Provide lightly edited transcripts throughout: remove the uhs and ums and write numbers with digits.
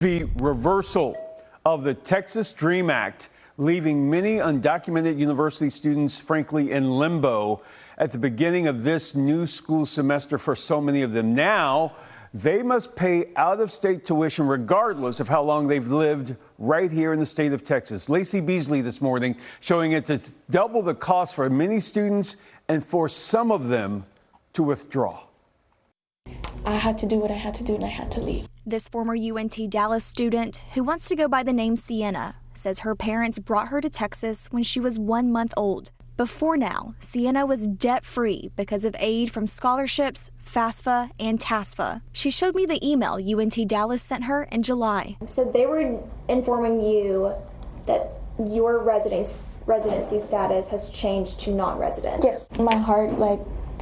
The reversal of the Texas DREAM Act, leaving many undocumented university students, frankly, in limbo at the beginning of this new school semester for so many of them. Now, they must pay out-of-state tuition regardless of how long they've lived right here in the state of Texas. Lacey Beasley this morning showing it's double the cost for many students and for some of them to withdraw. I had to do what I had to do and I had to leave. This former UNT Dallas student, who wants to go by the name Sienna, says her parents brought her to Texas when she was 1 month old. Before now, Sienna was debt-free because of aid from scholarships, FAFSA, and TASFA. She showed me the email UNT Dallas sent her in July. So they were informing you that your residency status has changed to non-resident. Yes, my heart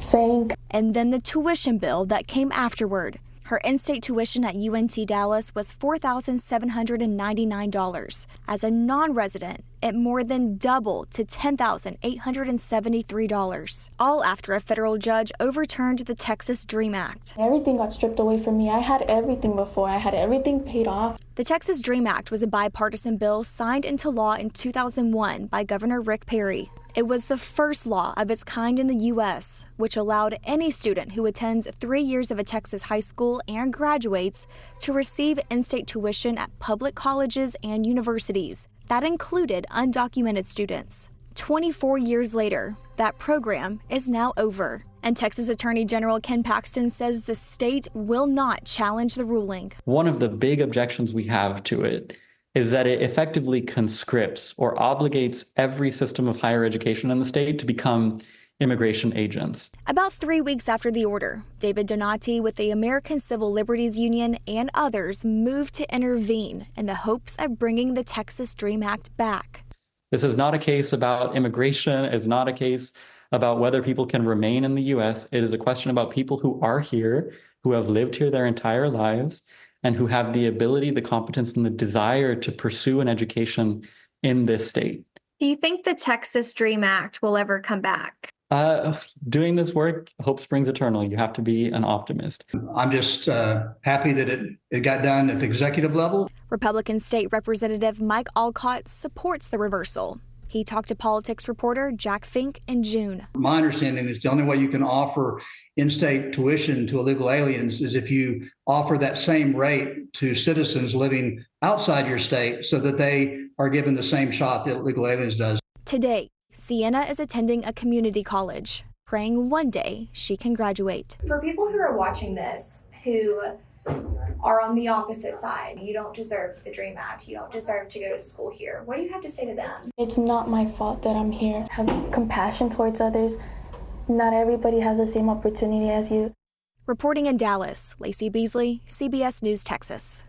sank. And then the tuition bill that came afterward. Her in-state tuition at UNT Dallas was $4,799. As a non-resident, it more than doubled to $10,873. All after a federal judge overturned the Texas DREAM Act. Everything got stripped away from me. I had everything before. I had everything paid off. The Texas DREAM Act was a bipartisan bill signed into law in 2001 by Governor Rick Perry. It was the first law of its kind in the U.S., which allowed any student who attends 3 years of a Texas high school and graduates to receive in-state tuition at public colleges and universities. That included undocumented students. 24 years later, that program is now over. And Texas Attorney General Ken Paxton says the state will not challenge the ruling. One of the big objections we have to it is that it effectively conscripts or obligates every system of higher education in the state to become immigration agents. About 3 weeks after the order, David Donati with the American Civil Liberties Union and others moved to intervene in the hopes of bringing the Texas DREAM Act back. This is not a case about immigration. It's not a case about whether people can remain in the U.S. It is a question about people who are here, who have lived here their entire lives, and who have the ability, the competence, and the desire to pursue an education in this state. Do you think the Texas DREAM Act will ever come back? Doing this work, hope springs eternal. You have to be an optimist. I'm just happy that it got done at the executive level. Republican State Representative Mike Alcott supports the reversal. He talked to politics reporter Jack Fink in June. My understanding is the only way you can offer in-state tuition to illegal aliens is if you offer that same rate to citizens living outside your state so that they are given the same shot that illegal aliens does. Today, Sienna is attending a community college, praying one day she can graduate. For people who are watching this, who are on the opposite side, you don't deserve the DREAM Act, you don't deserve to go to school here, what do you have to say to them? It's not my fault that I'm here. Have compassion towards others. Not everybody has the same opportunity as you. Reporting in Dallas, Lacey Beasley, CBS News, Texas.